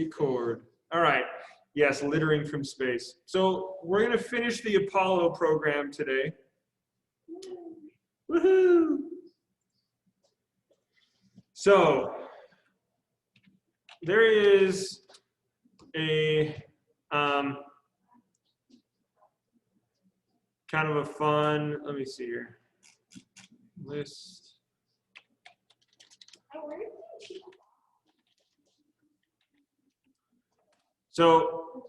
Record. All right. Yes, littering from space. So we're going to finish the Apollo program today. Woohoo! So there is a kind of a fun, let me see here, list. So,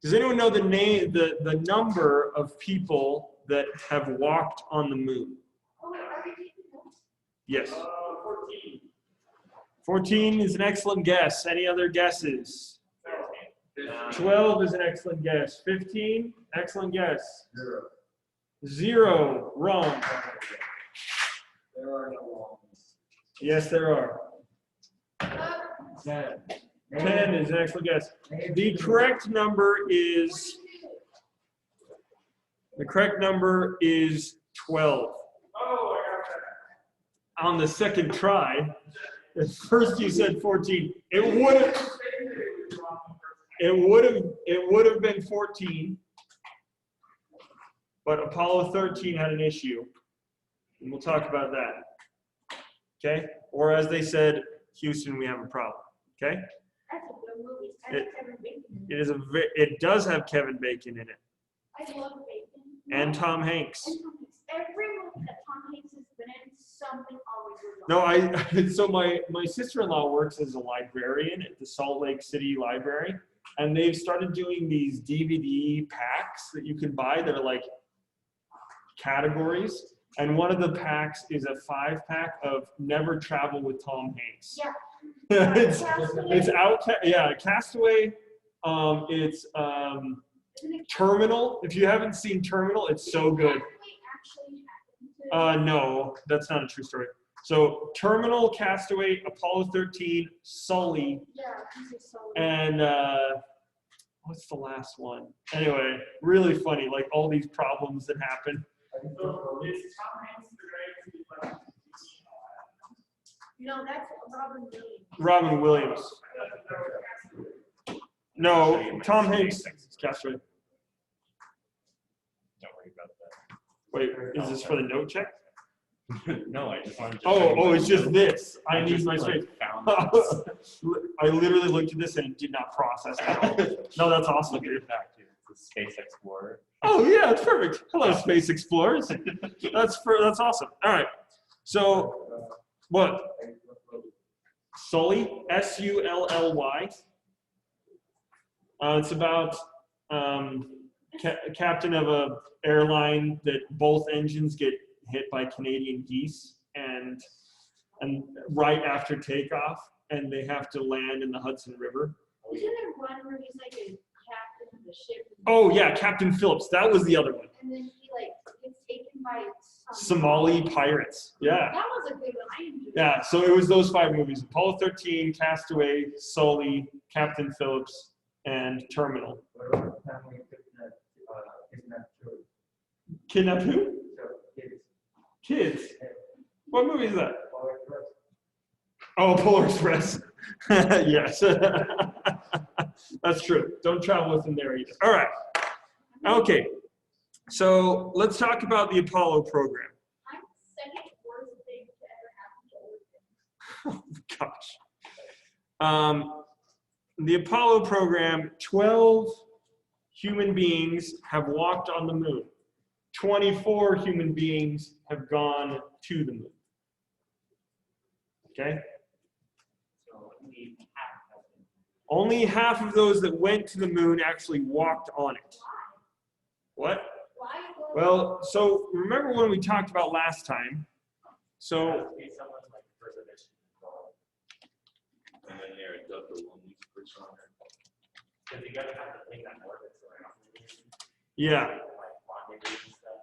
does anyone know the name, the number of people that have walked on the moon? Yes. 14. 14 is an excellent guess. Any other guesses? 12 is an excellent guess. 15, excellent guess. 0, wrong. There are no wrongs. Yes, there are. 10. 10 is an excellent guess. The correct number is 12. Oh, I got that. On the second try, at first you said 14. It would have been 14, but Apollo 13 had an issue, and we'll talk about that. Okay? Or as they said, Houston, we have a problem. Okay? That's a good movie. Kevin Bacon. It does have Kevin Bacon in it, I love Bacon. and Tom Hanks. And Tom Hanks. Every movie that Tom Hanks has been in, something always goes wrong. No, so my sister-in-law works as a librarian at the Salt Lake City Library, and they've started doing these DVD packs that you can buy that are like categories. And one of the packs is a 5-pack of Never Travel with Tom Hanks. Yeah. it's out. Yeah, Castaway. It's Terminal. If you haven't seen Terminal, it's so good. No, that's not a true story. So Terminal, Castaway, Apollo 13, Sully, and what's the last one? Anyway, really funny. Like all these problems that happen. No, that's Robin Williams. Robin Williams. No, Tom Hanks. Castaway. Don't worry about that. Wait, is this for the note check? No, I just wanted to. Oh, it's just this. I need just, my like, space. found I literally looked at this and it did not process at all. No, that's awesome, Look at dude. the fact, dude. It's a Space Explorer. Oh yeah, it's perfect. Hello, Space Explorers. That's awesome. All right. So, what? Sully, S-U-L-L-Y. It's about captain of a airline that both engines get hit by Canadian geese, and right after takeoff, and they have to land in the Hudson River. Isn't there one where he's like a captain of the ship? Oh yeah, Captain Phillips. That was the other one. And then he like gets taken by Somali pirates. Yeah. That was a good one. I enjoyed Yeah. So it was those 5 movies: Apollo 13, Castaway, Sully, Captain Phillips, and Terminal. What about the family kidnap children? Kidnap who? Kids. Kids. What movie is that? Polar Express. Oh, Polar Express. Yes. That's true. Don't travel with them there either. All right. Okay. So let's talk about the Apollo program. I'm second worst thing to ever happen to Oregon. Oh, gosh. The Apollo program, 12 human beings have walked on the moon. 24 human beings have gone to the moon. Okay? So Only half of those that went to the moon actually walked on it. What? Why? Well, so remember when we talked about last time? So, someone's like first edition. And then they're dug the one week for sure. Because you gotta have to think on orbit, so I don't yeah. like rendezvous and stuff.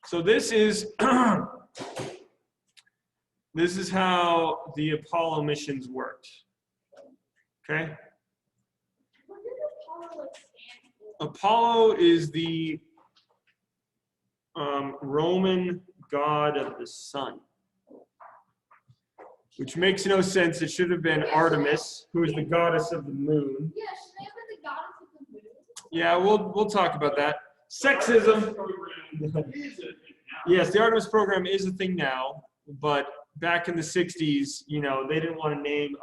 So this is this is how the Apollo missions worked. Okay? What did Apollo stand for? Apollo is the Roman god of the sun. Which makes no sense. It should have been Artemis, who is the goddess of the moon. Yeah, should they have been the goddess of the moon? Yeah, we'll talk about that. Sexism. Yes, the Artemis program is a thing now, but back in the 60s, you know, they didn't want to name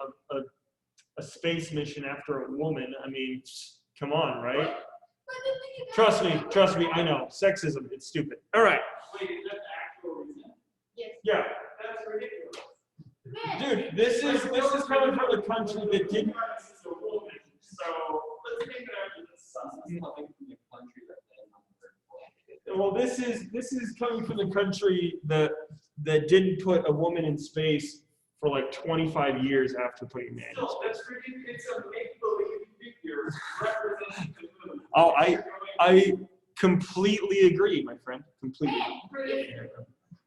a space mission after a woman. I mean, come on, right? Trust me, I know. Sexism, it's stupid. All right. Wait, is that the actual reason? Yes. Yeah. That's ridiculous. Dude, this is coming from a country that didn't. So let's take it after the sun. It's coming from the country that Well, this is coming from the country that didn't put a woman in space for like 25 years after putting man in Still, space. that's ridiculous. It's a make-believe figure representing the moon. Oh, I completely agree, my friend. Completely. Man, forget it.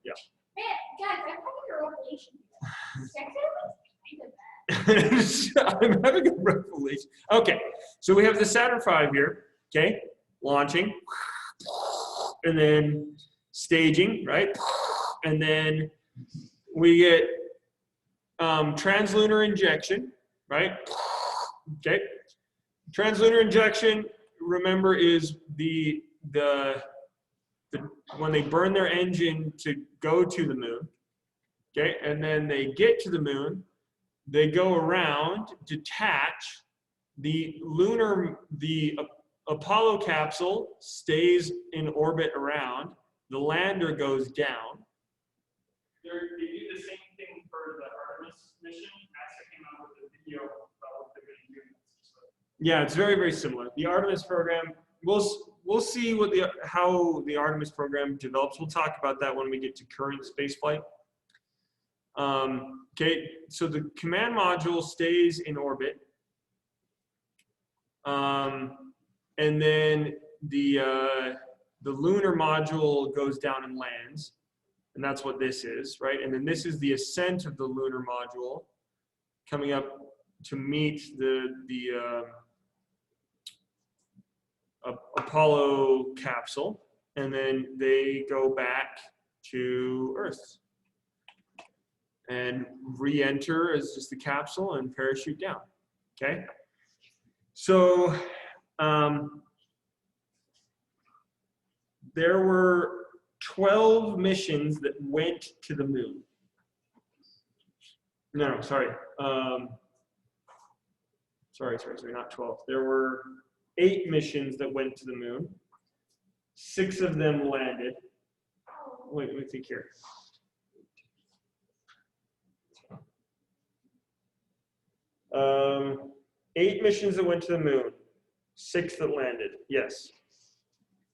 Yeah. Man, guys, I'm having a revelation. Sexism is kind of bad. I'm having a revelation. Okay, so we have the Saturn V here. Okay, launching, and then staging, right? And then we get translunar injection, right? Okay, translunar injection. Remember, is the when they burn their engine to go to the moon. Okay, and then they get to the moon. They go around, detach. The Apollo capsule stays in orbit around. The lander goes down. They do the same thing for the Artemis mission. NASA came out with a video about what they're going to do next. Yeah, it's very, very similar. The Artemis program, we'll see how the Artemis program develops. We'll talk about that when we get to current spaceflight. Okay, so the command module stays in orbit. And then the lunar module goes down and lands. And that's what this is, right? And then this is the ascent of the lunar module coming up to meet the Apollo capsule. And then they go back to Earth and re-enter as just the capsule and parachute down, okay? So there were 12 missions that went to the moon. No, sorry. Sorry, not 12. There were 8 missions that went to the moon. 6 of them landed. Wait, let me think here. 8 missions that went to the moon, 6 that landed. Yes.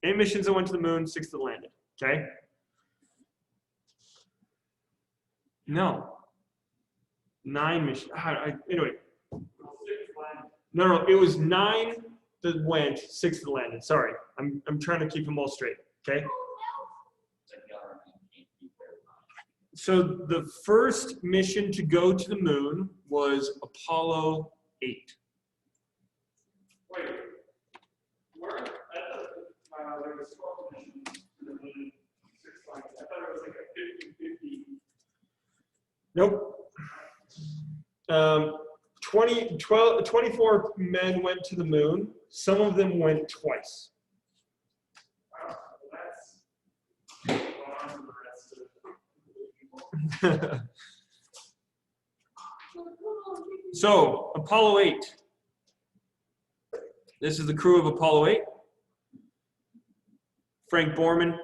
8 missions that went to the moon, 6 that landed. Okay? No. 9 missions. Anyway. No, it was 9 that went, 6 that landed. Sorry. I'm trying to keep them all straight. Okay? So the first mission to go to the moon was Apollo 8. Wait, where at there was 12 missions to the moon, 6 flights. I thought it was like a 50-50. Nope. 24 men went to the moon. Some of them went twice. Wow, well, that's far from the rest of the people. So, Apollo 8. This is the crew of Apollo 8. Frank Borman,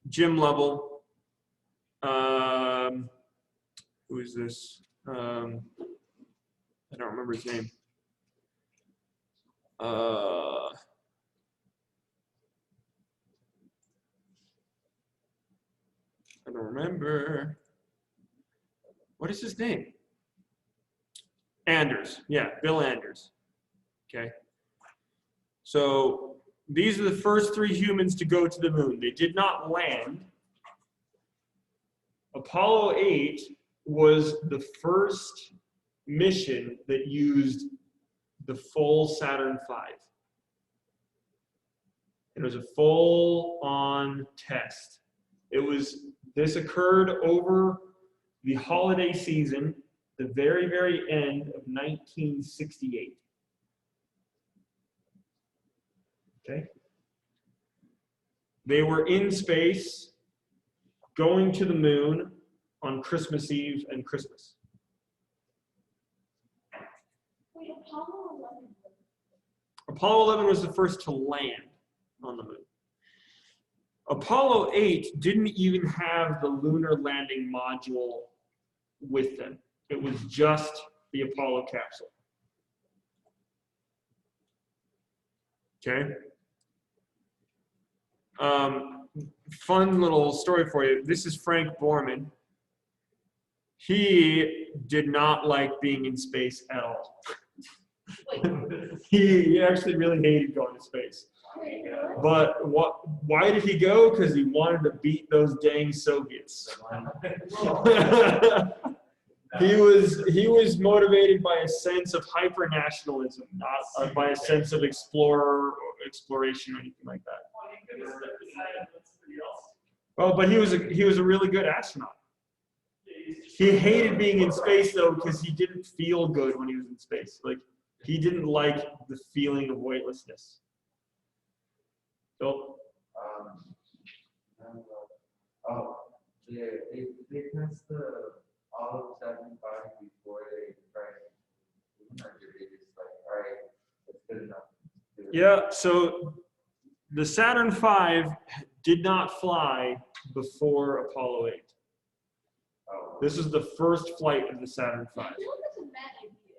Jim Lovell, who is this? I don't remember his name. I don't remember. What is his name? Anders. Yeah, Bill Anders. Okay. So these are the first 3 humans to go to the moon. They did not land. Apollo 8 was the first mission that used the full Saturn V. It was a full-on test. It was This occurred over the holiday season, the very, very end of 1968. Okay? They were in space, going to the moon on Christmas Eve and Christmas. Wait, Apollo 11. Apollo 11 was the first to land on the moon. Apollo 8 didn't even have the lunar landing module with them. It was just the Apollo capsule. Okay? Fun little story for you. This is Frank Borman. He did not like being in space at all. Wait, He actually really hated going to space. wait, But why did he go? Because he wanted to beat those dang Soviets. He was motivated by a sense of hyper-nationalism, not by a sense of exploration or anything like that. Well, but he was a really good astronaut. He hated being in space though because he didn't feel good when he was in space. Like he didn't like the feeling of weightlessness. So. They test the all of 75 before they try. They just like, all right, that's good enough. Yeah, so the Saturn V did not fly before Apollo 8. Oh. This is the first flight of the Saturn V. I feel like that's a bad idea.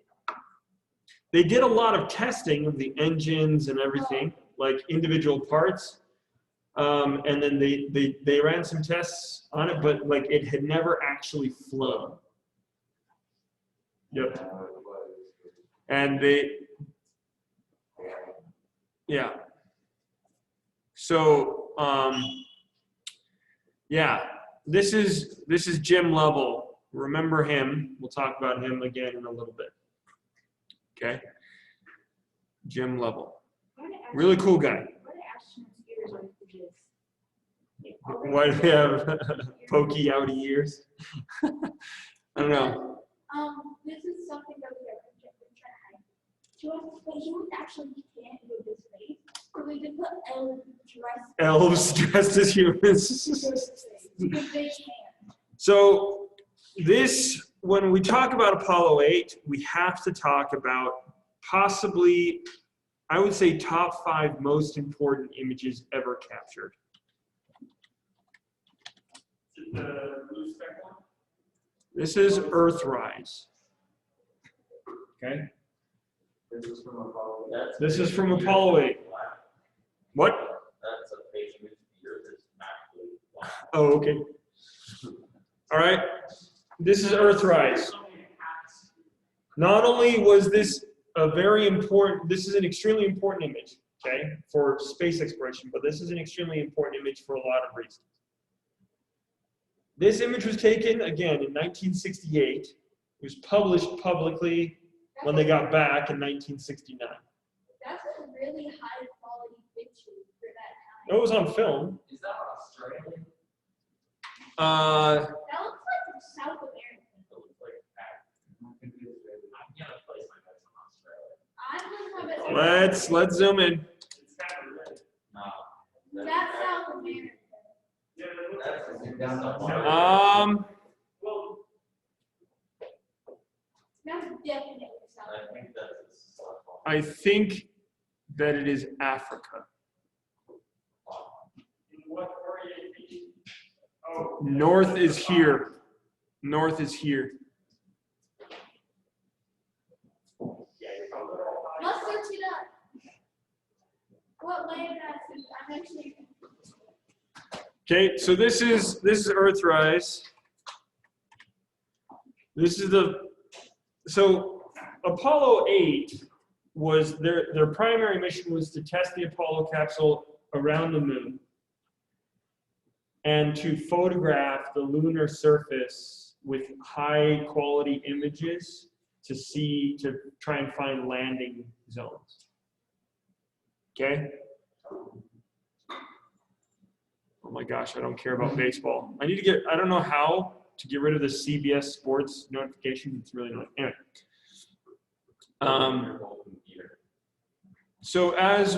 They did a lot of testing of the engines and everything, like individual parts. And then they ran some tests on it, but like it had never actually flown. Yep. And yeah. So yeah, this is Jim Lovell. Remember him? We'll talk about him again in a little bit. Okay. Jim Lovell. Really cool guy. Why do they have pokey outy ears? I don't know. This is something that we have been trying to hide. But humans actually can't go to space, so we just put Elves dressed as humans. because they can. So when we talk about Apollo 8, we have to talk about possibly, I would say, top 5 most important images ever captured. This is Earthrise. Okay. This is from Apollo. This is from Apollo 8. What? That's a face image of the Earth that's actually black. Oh, okay. All right. This is Earthrise. Not only was this this is an extremely important image, okay, for space exploration, but this is an extremely important image for a lot of reasons. This image was taken, again, in 1968. It was published publicly when they got back in 1969. That's a really high quality picture for that It time. was on film. Is that Australian? That looks like South America. It looks like that. I think it is really. I'm gonna place my bets on Australia. I'm gonna have it. Let's zoom in. It's kind of red. No. That's South America. Yeah, that looks That's like down the well, That's definitely South I America. think that's a cell phone. I think that it is Africa. in what orientation? Oh, North is here. North is here. yeah, you're probably right. Let's search it up. What land that's in? I'm actually. Okay, so this is Earthrise. This is so Apollo 8 was their primary mission was to test the Apollo capsule around the moon and to photograph the lunar surface with high quality images to try and find landing zones. Okay? Oh my gosh, I don't care about baseball. I don't know how to get rid of the CBS Sports notifications. It's really annoying. Anyway. So as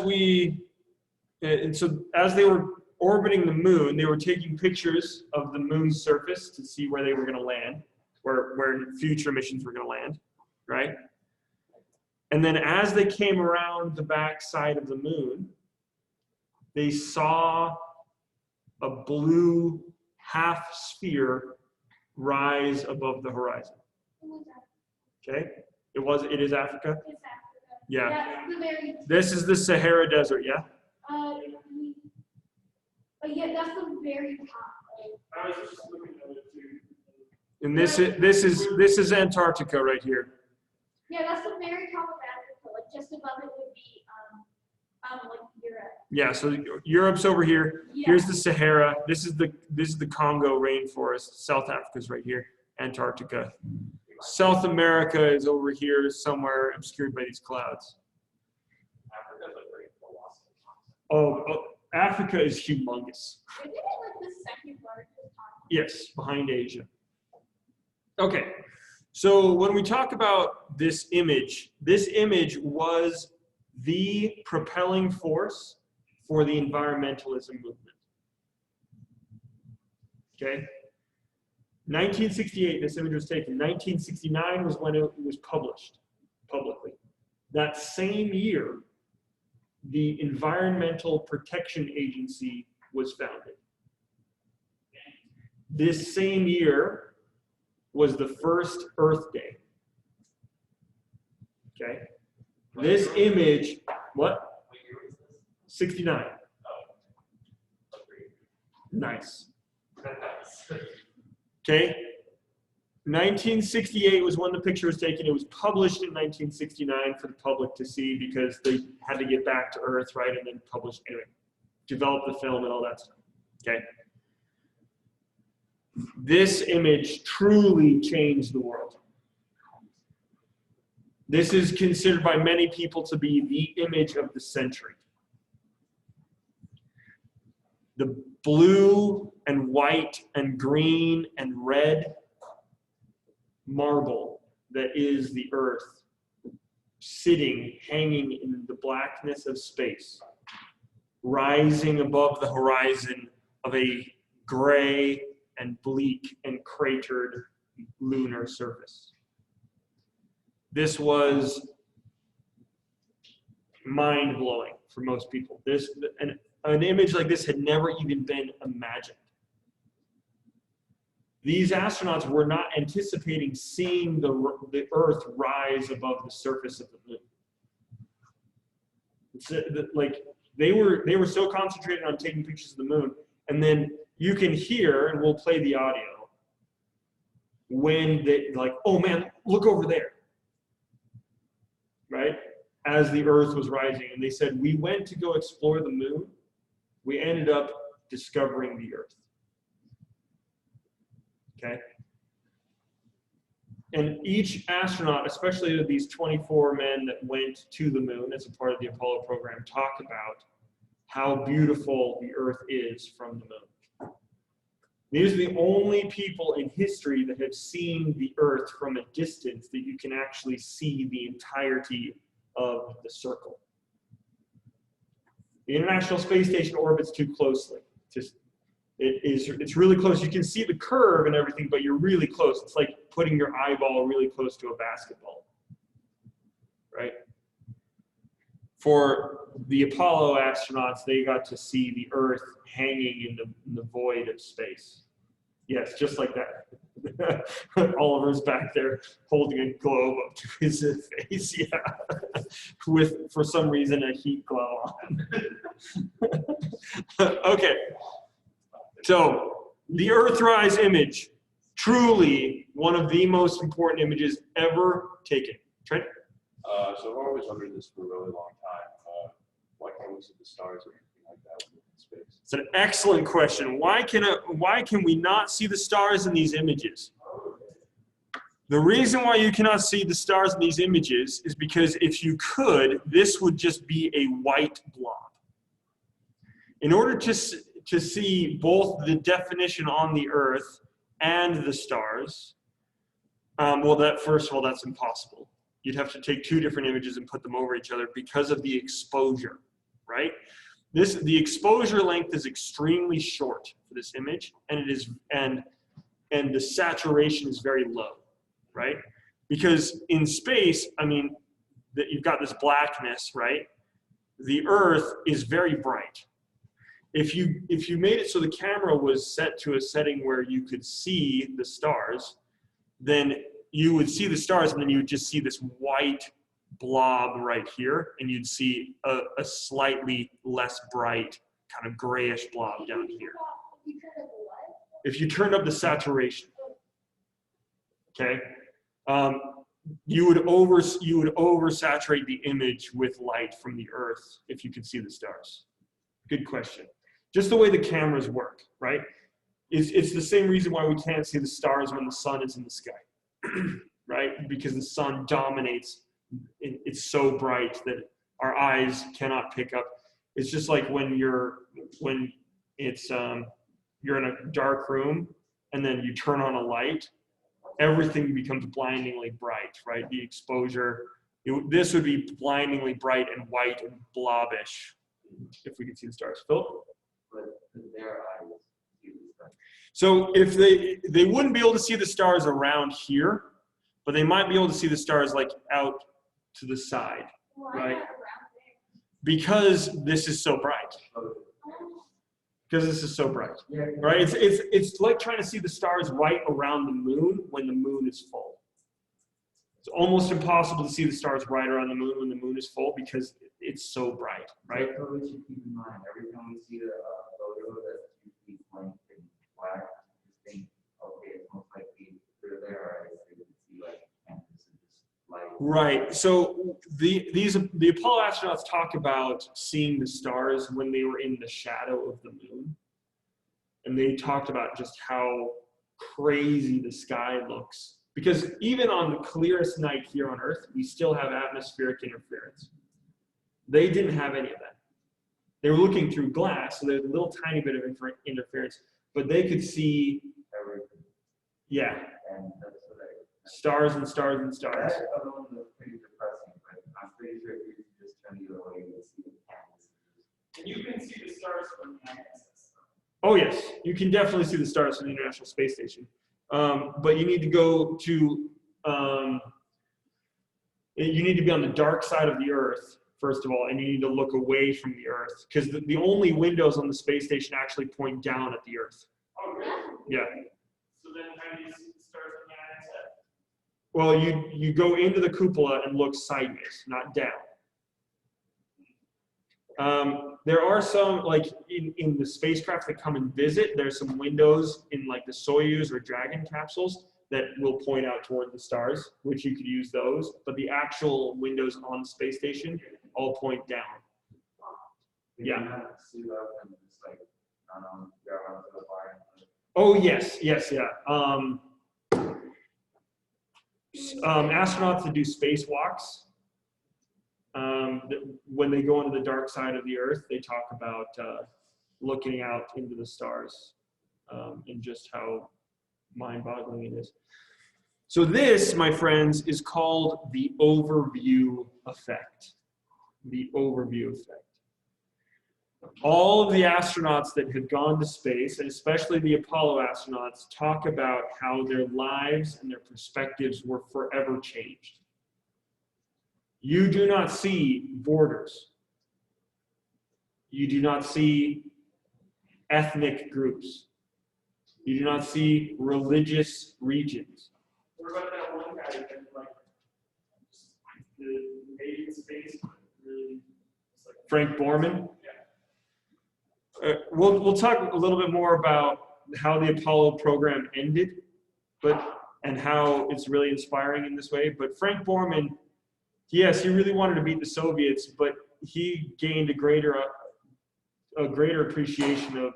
they were orbiting the moon, they were taking pictures of the moon's surface to see where they were going to land, where future missions were going to land, right? And then as they came around the back side of the moon, they saw a blue half sphere rise above the horizon. Okay? It is Africa? It's Africa. Yeah. That's the very. This is the Sahara Desert, yeah? Yeah, that's the very top. I was just looking at it too. And this is Antarctica right here. Yeah, that's the very top of Africa. Like just above it would be like Europe. Yeah, so Europe's over here. Yeah. Here's the Sahara. This is the Congo rainforest. South Africa's right here. Antarctica. South America is over here somewhere obscured by these clouds. Africa's like very colossal. Oh, Africa is humongous. Isn't it like the second largest continent? Yes, behind Asia. Okay, so when we talk about this image was the propelling force for the environmentalism movement. Okay? 1968, this image was taken. 1969 was when it was published publicly. That same year, the Environmental Protection Agency was founded. This same year was the first Earth Day. Okay? This image, what? 69. Nice. Okay? 1968 was when the picture was taken. It was published in 1969 for the public to see because they had to get back to Earth, right? And then publish, anyway, develop the film and all that stuff. Okay? This image truly changed the world. This is considered by many people to be the image of the century. The blue and white and green and red marble that is the Earth, sitting, hanging in the blackness of space, rising above the horizon of a gray and bleak and cratered lunar surface. This was mind-blowing for most people. An image like this had never even been imagined. These astronauts were not anticipating seeing the Earth rise above the surface of the moon. Like they were so concentrated on taking pictures of the moon, and then you can hear, and we'll play the audio, when they like, oh man, look over there, right? As the Earth was rising, and they said, we went to go explore the moon. We ended up discovering the Earth. Okay? And each astronaut, especially these 24 men that went to the moon as a part of the Apollo program, talked about how beautiful the Earth is from the moon. These are the only people in history that have seen the Earth from a distance that you can actually see the entirety of the circle. The International Space Station orbits too closely. It's really close. You can see the curve and everything, but you're really close. It's like putting your eyeball really close to a basketball, right? For the Apollo astronauts, they got to see the Earth hanging in the void of space. Yes, just like that. Oliver's back there holding a globe up to his face, yeah, with, for some reason, a heat glow on. Okay, so the Earthrise image, truly one of the most important images ever taken. Trent? So I've always wondered this for a really long time. Why can't we see the stars or anything like that in space? It's an excellent question. Why can we not see the stars in these images? The reason why you cannot see the stars in these images is because if you could, this would just be a white blob. In order to see both the definition on the Earth and the stars, well, that first of all, that's impossible. You'd have to take two different images and put them over each other because of the exposure, right? The exposure length is extremely short for this image, and the saturation is very low, right? Because in space, I mean, you've got this blackness, right? The Earth is very bright. If you made it so the camera was set to a setting where you could see the stars, then you would see the stars, and then you would just see this white blob right here, and you'd see a slightly less bright, kind of grayish blob down here. If you turned up the saturation, okay, you would oversaturate the image with light from the Earth if you could see the stars. Good question. Just the way the cameras work, right? It's the same reason why we can't see the stars when the sun is in the sky, right? Because the sun dominates. It's so bright that our eyes cannot pick up. It's just like when you're in a dark room and then you turn on a light, everything becomes blindingly bright, right? The exposure, this would be blindingly bright and white and blobbish if we could see the stars. Phil? But their eyes see the stars. So if they wouldn't be able to see the stars around here, but they might be able to see the stars like out to the side, right? Because this is so bright. Because this is so bright, right? It's like trying to see the stars right around the moon when the moon is full. It's almost impossible to see the stars right around the moon when the moon is full because it's so bright, right? That's what we should keep in mind. Every time we see a photo that's usually blank and black, just think, okay, it's most likely through their eyes, they can see like canvas and just light. Right. So the Apollo astronauts talk about seeing the stars when they were in the shadow of the moon. And they talked about just how crazy the sky looks. Because even on the clearest night here on Earth, we still have atmospheric interference. They didn't have any of that. They were looking through glass, so there's a little tiny bit of interference, but they could see Everything. yeah, And that's what stars and stars and stars. that alone was pretty depressing, but I'm pretty sure if you just turn the other way, you'll see the canvas. And you can see the stars from the ISS. Oh yes, you can definitely see the stars from the International Space Station. But you need to go to, you need to be on the dark side of the Earth, first of all, and you need to look away from the Earth, because the only windows on the space station actually point down at the Earth. Oh, really? Yeah. So then how do you see the stars from the ISS? Well, you go into the cupola and look sideways, not down. There are some, like in the spacecraft that come and visit, there's some windows in like the Soyuz or Dragon capsules that will point out toward the stars, which you could use those. But the actual windows on the space station all point down. You Yeah. can have to suit up and just like, go around to the bar and Oh yes, yeah. Astronauts that do spacewalks, when they go into the dark side of the Earth, they talk about looking out into the stars and just how mind-boggling it is. So this, my friends, is called the overview effect. The overview effect. All of the astronauts that have gone to space, and especially the Apollo astronauts, talk about how their lives and their perspectives were forever changed. You do not see borders. You do not see ethnic groups. You do not see religious regions. What about that one guy that like the made in space really it's like Frank Borman. We'll talk a little bit more about how the Apollo program ended, and how it's really inspiring in this way. But Frank Borman, yes, he really wanted to beat the Soviets, but he gained a greater appreciation of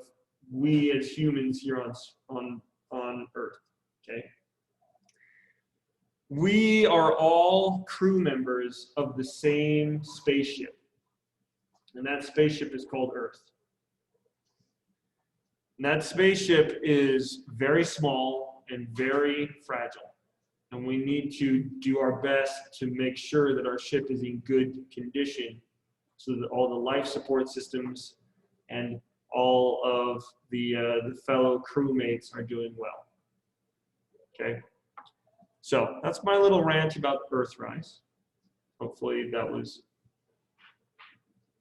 we as humans here on Earth. Okay, we are all crew members of the same spaceship, and that spaceship is called Earth. And that spaceship is very small and very fragile. And we need to do our best to make sure that our ship is in good condition so that all the life support systems and all of the fellow crewmates are doing well. Okay? So that's my little rant about Earthrise. Hopefully that was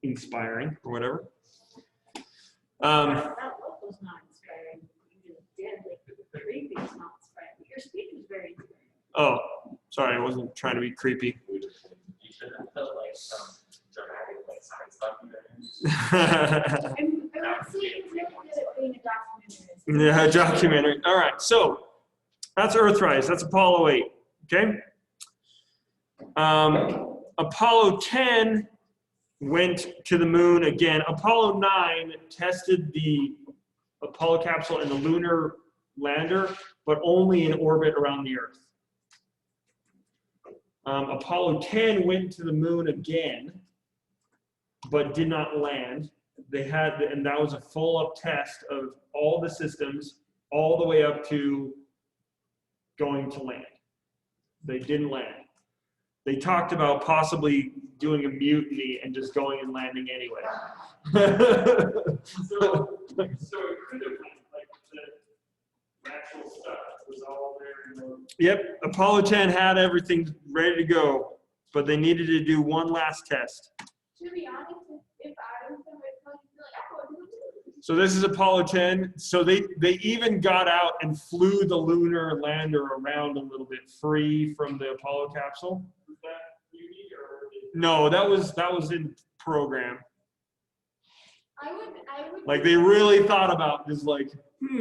inspiring or whatever. That look was not inspiring. You just deadly creepy. It's not inspiring. Your speech was very inspiring. Oh, sorry, I wasn't trying to be creepy. You should have felt like some dramatic, like science documentaries. And it seems really good at being a documentary. Yeah, documentary. All right, so that's Earthrise. That's Apollo 8. Okay. Apollo 10 went to the moon again. Apollo 9 tested the Apollo capsule and the lunar lander, but only in orbit around the Earth. Apollo 10 went to the moon again, but did not land. They had, and that was a full-up test of all the systems, all the way up to going to land. They didn't land. They talked about possibly doing a mutiny and just going and landing anyway. So it could have been like the actual stuff was all there. Yep, Apollo 10 had everything ready to go, but they needed to do one last test. To be honest, if I was them, I'd probably be like, I wouldn't do it. So this is Apollo 10. So they even got out and flew the lunar lander around a little bit free from the Apollo capsule. Was that unique or? No, that was in program. I would. Like they really thought about this, like,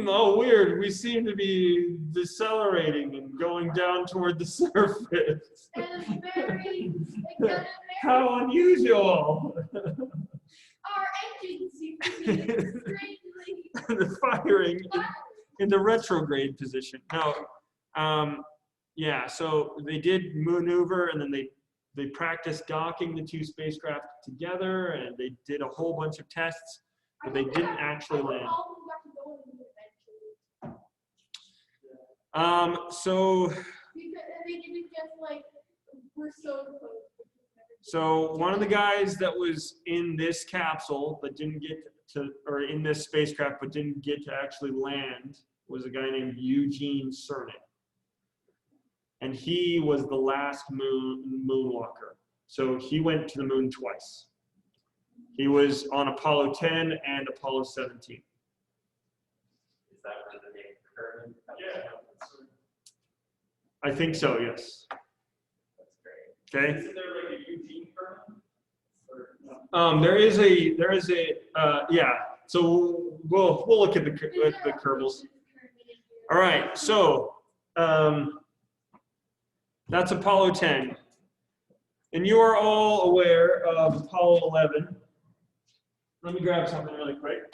oh weird, we seem to be decelerating and going down toward the surface. And it's very, like, done in How unusual. our engines seem to be strangely The firing into retrograde position. No, yeah, so they did maneuver and then they practiced docking the two spacecraft together and they did a whole bunch of tests, but they didn't actually land. So Because they didn't just like, we're so close. So one of the guys that was in this capsule but didn't get to, or in this spacecraft but didn't get to actually land was a guy named Eugene Cernan. And he was the last moonwalker. So he went to the moon twice. He was on Apollo 10 and Apollo 17. Is that where the name Kerman comes Yeah. from? I think so, yes. That's great. Okay. Isn't there like a Eugene Kerman? Or no? There is a yeah. So we'll look at the Kerbals. All right. So that's Apollo 10, and you are all aware of Apollo 11. Let me grab something really quick.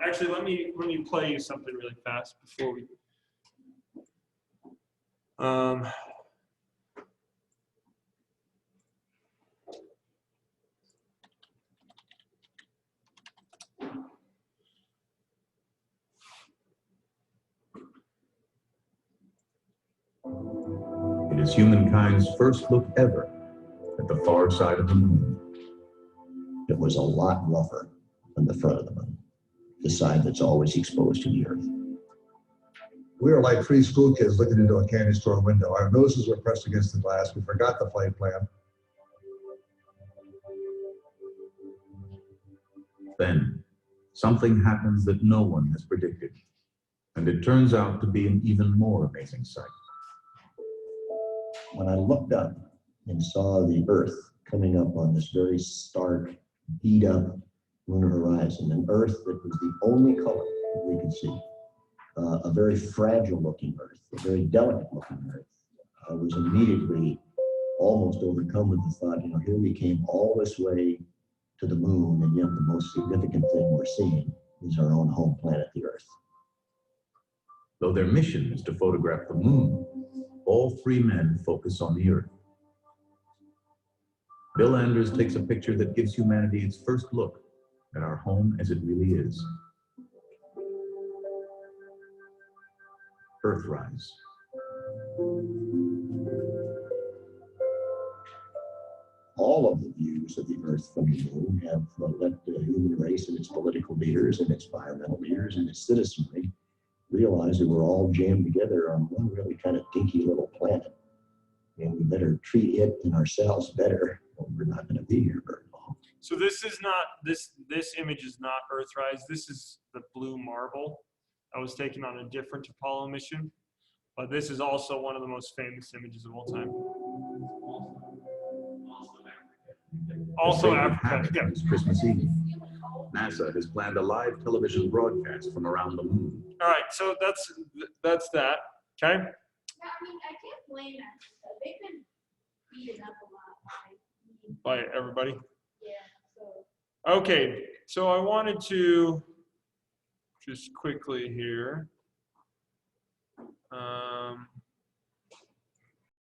Actually, let me play you something really fast before we. It is humankind's first look ever at the far side of the moon. It was a lot rougher than the front of the moon, the side that's always exposed to the Earth. We were like three school kids looking into a candy store window. Our noses were pressed against the glass. We forgot the flight plan. Then, something happens that no one has predicted, and it turns out to be an even more amazing sight. When I looked up and saw the Earth coming up on this very stark, beat up lunar horizon, an Earth that was the only color that we could see, a very fragile looking Earth, a very delicate looking Earth, I was immediately almost overcome with the thought, here we came all this way to the moon, and yet the most significant thing we're seeing is our own home planet, the Earth. Though their mission is to photograph the moon, all three men focus on the Earth. Bill Anders takes a picture that gives humanity its first look at our home as it really is. Earthrise. All of the views of the Earth from the moon have let the human race and its political leaders and its environmental leaders and its citizenry realize that we're all jammed together on one really kind of dinky little planet. And we better treat it and ourselves better, or we're not going to be here very long. So this is not, this image is not Earthrise. This is the blue marble that was taken on a different Apollo mission. But this is also one of the most famous images of all time. Also The sacred Africa. habit Yeah. is Christmas Eve. NASA has planned a live television broadcast from around the moon. All right, so that's that. Okay. Yeah, I mean, I can't blame Africa. They've been beaten up a lot by By everybody. yeah, so Okay, so I wanted to just quickly here.